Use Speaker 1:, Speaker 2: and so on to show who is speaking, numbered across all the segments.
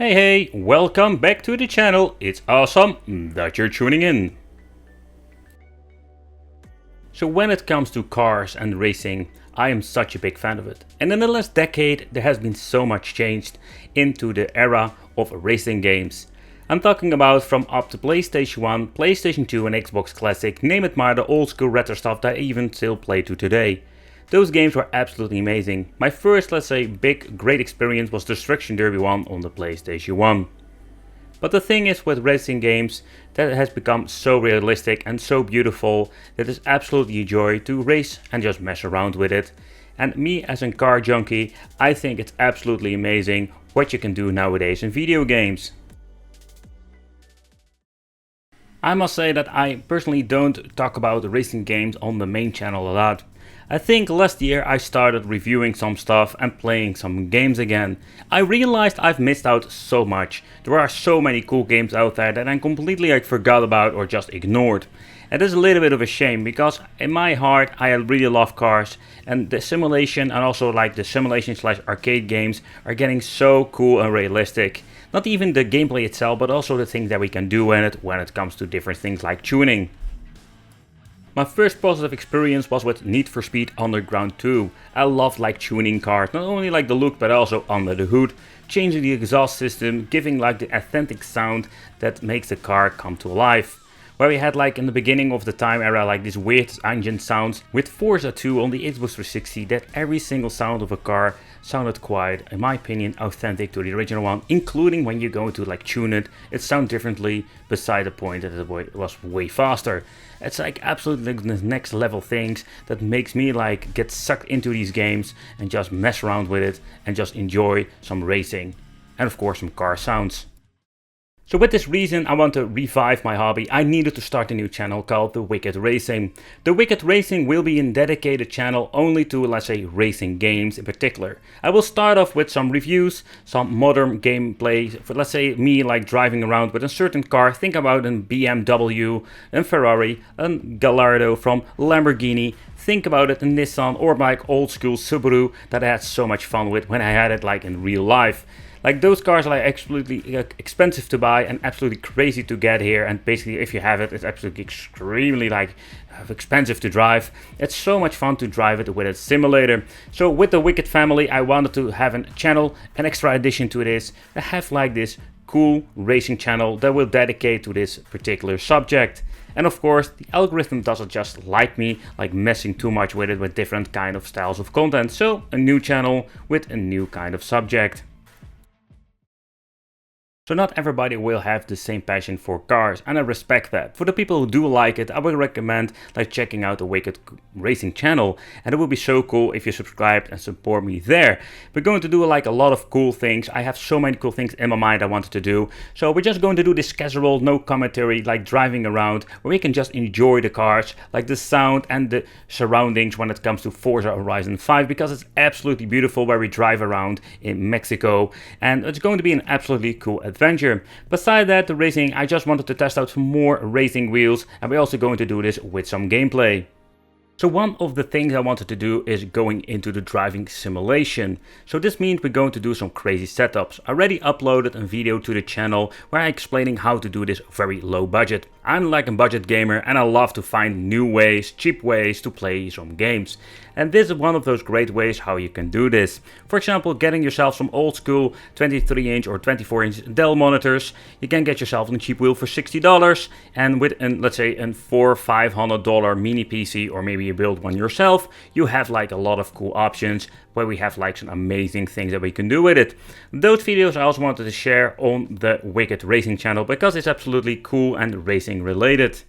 Speaker 1: Hey, welcome back to the channel. It's awesome that you're tuning in. So when it comes to cars and racing, I am such a big fan of it. And in the last decade, there has been so much changed into the era of racing games. I'm talking about from up to PlayStation 1, PlayStation 2 and Xbox Classic, name it the old school retro stuff that I even still play to today. Those games were absolutely amazing. My first, great experience was Destruction Derby 1 on the PlayStation 1. But the thing is with racing games, that it has become so realistic and so beautiful that it's absolutely a joy to race and just mess around with it. And me as a car junkie, I think it's absolutely amazing what you can do nowadays in video games. I must say that I personally don't talk about racing games on the main channel a lot. I think last year I started reviewing some stuff and playing some games again. I realized I've missed out so much. There are so many cool games out there that I completely forgot about or just ignored. And it's a little bit of a shame because in my heart I really love cars, and the simulation and also the simulation slash arcade games are getting so cool and realistic. Not even the gameplay itself, but also the things that we can do in it when it comes to different things like tuning. My first positive experience was with Need for Speed Underground 2. I loved tuning cars, not only the look but also under the hood, changing the exhaust system, giving the authentic sound that makes the car come to life. Where we had in the beginning of the time era these weird engine sounds with Forza 2 on the Xbox 360, that every single sound of a car sounded quite, in my opinion, authentic to the original one, including when you go to tune it, it sounds differently, beside the point that it was way faster. It's absolutely the next level things that makes me get sucked into these games and just mess around with it and just enjoy some racing and of course some car sounds. So with this reason I want to revive my hobby. I needed to start a new channel called The Wicked Racing. The Wicked Racing will be a dedicated channel only to racing games in particular. I will start off with some reviews, some modern gameplay for me driving around with a certain car. Think about a BMW, a Ferrari, a Gallardo from Lamborghini. Think about it, a Nissan or old school Subaru that I had so much fun with when I had it in real life. Those cars are absolutely expensive to buy and absolutely crazy to get here, and basically if you have it, it's absolutely extremely expensive to drive. It's so much fun to drive it with a simulator. So with the Wicked family I wanted to have a channel, an extra addition to this, to have this cool racing channel that will dedicate to this particular subject. And of course the algorithm doesn't just like me messing too much with it with different kind of styles of content. So a new channel with a new kind of subject. So not everybody will have the same passion for cars, and I respect that. For the people who do like it, I would recommend checking out the Wicked Racing channel, and it would be so cool if you subscribed and support me there. We're going to do a lot of cool things. I have so many cool things in my mind I wanted to do. So we're just going to do this casual, no commentary, driving around, where we can just enjoy the cars, the sound and the surroundings when it comes to Forza Horizon 5, because it's absolutely beautiful where we drive around in Mexico, and it's going to be an absolutely cool adventure. Beside that, the racing, I just wanted to test out some more racing wheels, and we're also going to do this with some gameplay. So one of the things I wanted to do is going into the driving simulation. So this means we're going to do some crazy setups. I already uploaded a video to the channel where I'm explaining how to do this very low budget. I'm a budget gamer and I love to find new ways, cheap ways to play some games. And this is one of those great ways how you can do this. For example, getting yourself some old school 23-inch or 24-inch Dell monitors. You can get yourself a cheap wheel for $60, and with let's say a $400 or $500 mini PC, or maybe you build one yourself, you have a lot of cool options where we have some amazing things that we can do with it. Those videos I also wanted to share on the Wicked Racing channel because it's absolutely cool and racing related.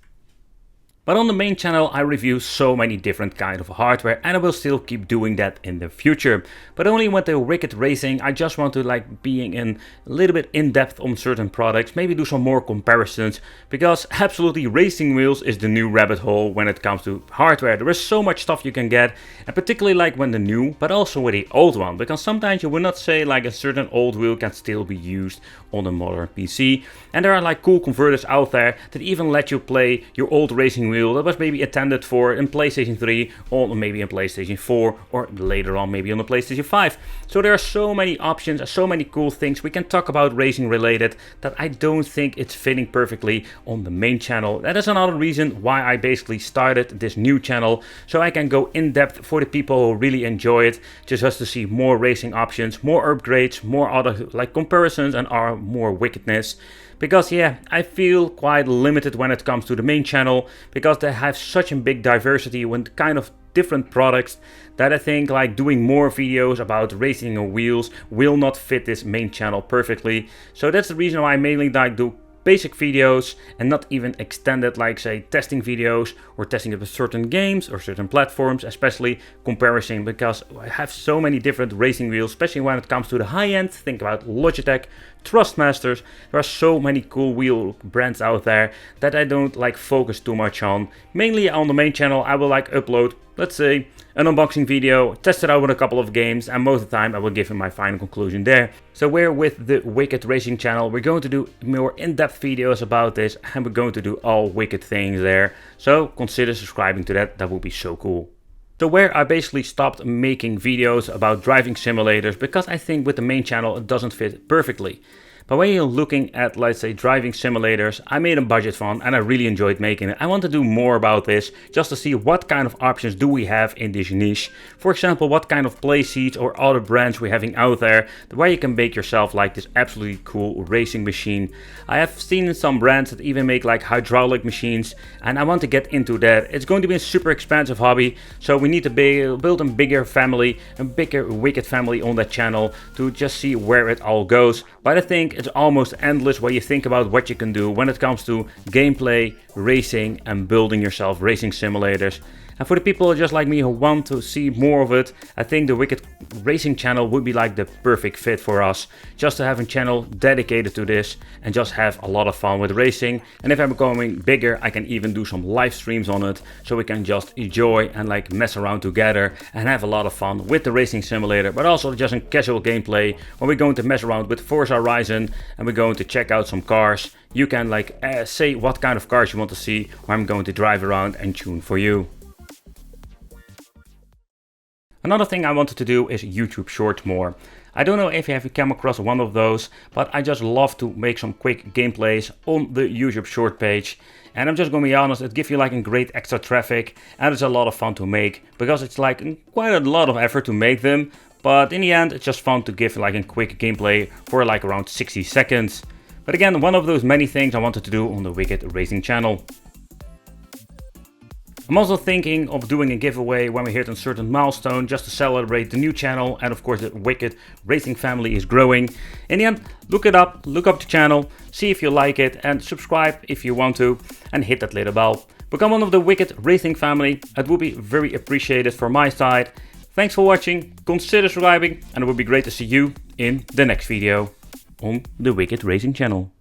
Speaker 1: But on the main channel I review so many different kind of hardware, and I will still keep doing that in the future. But only with the Wicked Racing I just want to being in a little bit in depth on certain products, maybe do some more comparisons, because absolutely racing wheels is the new rabbit hole when it comes to hardware. There is so much stuff you can get, and particularly when the new, but also with the old one, because sometimes you would not say a certain old wheel can still be used on a modern PC, and there are cool converters out there that even let you play your old racing wheel that was maybe intended for in PlayStation 3 or maybe in PlayStation 4 or later on maybe on the PlayStation 5. So there are so many options, so many cool things we can talk about racing related that I don't think it's fitting perfectly on the main channel. That is another reason why I basically started this new channel, so I can go in depth for the people who really enjoy it, just to see more racing options, more upgrades, more other like comparisons and more wickedness. Because yeah, I feel quite limited when it comes to the main channel, because they have such a big diversity with kind of different products that I think like doing more videos about racing and wheels will not fit this main channel perfectly. So that's the reason why I mainly like do basic videos and not even extended like say testing videos or testing it with certain games or certain platforms, especially comparison, because I have so many different racing wheels, especially when it comes to the high end. Think about Logitech, Trustmasters. There are so many cool wheel brands out there that I don't like focus too much on. Mainly on the main channel I will like upload, let's say, an unboxing video, test it out with a couple of games, and most of the time I will give him my final conclusion there. So we're with the Wicked Racing channel. We're going to do more in-depth videos about this, and we're going to do all wicked things there. So consider subscribing to that, that would be so cool. So where I basically stopped making videos about driving simulators, because I think with the main channel it doesn't fit perfectly. But when you're looking at, let's say, driving simulators, I made a budget one and I really enjoyed making it. I want to do more about this, just to see what kind of options do we have in this niche. For example, what kind of play seats or other brands we're having out there, where you can make yourself like this absolutely cool racing machine. I have seen some brands that even make like hydraulic machines, and I want to get into that. It's going to be a super expensive hobby, so we need to build a bigger family, a bigger Wicked family on that channel to just see where it all goes. But I think it's almost endless when you think about what you can do when it comes to gameplay, racing and building yourself racing simulators. And for the people just like me who want to see more of it, I think the Wicked Racing channel would be like the perfect fit for us. Just to have a channel dedicated to this and just have a lot of fun with racing. And if I'm going bigger, I can even do some live streams on it, so we can just enjoy and like mess around together and have a lot of fun with the racing simulator, but also just in casual gameplay when we're going to mess around with Forza Horizon and we're going to check out some cars. You can like say what kind of cars you want to see, or I'm going to drive around and tune for you. Another thing I wanted to do is YouTube Shorts more. I don't know if you have come across one of those, but I just love to make some quick gameplays on the YouTube Short page. And I'm just going to be honest, it gives you like a great extra traffic, and it's a lot of fun to make, because it's like quite a lot of effort to make them. But in the end, it's just fun to give like a quick gameplay for like around 60 seconds. But again, one of those many things I wanted to do on the Wicked Racing channel. I'm also thinking of doing a giveaway when we hit a certain milestone, just to celebrate the new channel, and of course the Wicked Racing family is growing. In the end, look up the channel, see if you like it, and subscribe if you want to, and hit that little bell. Become one of the Wicked Racing family, it would be very appreciated from my side. Thanks for watching, consider subscribing, and it would be great to see you in the next video on the Wicked Racing channel.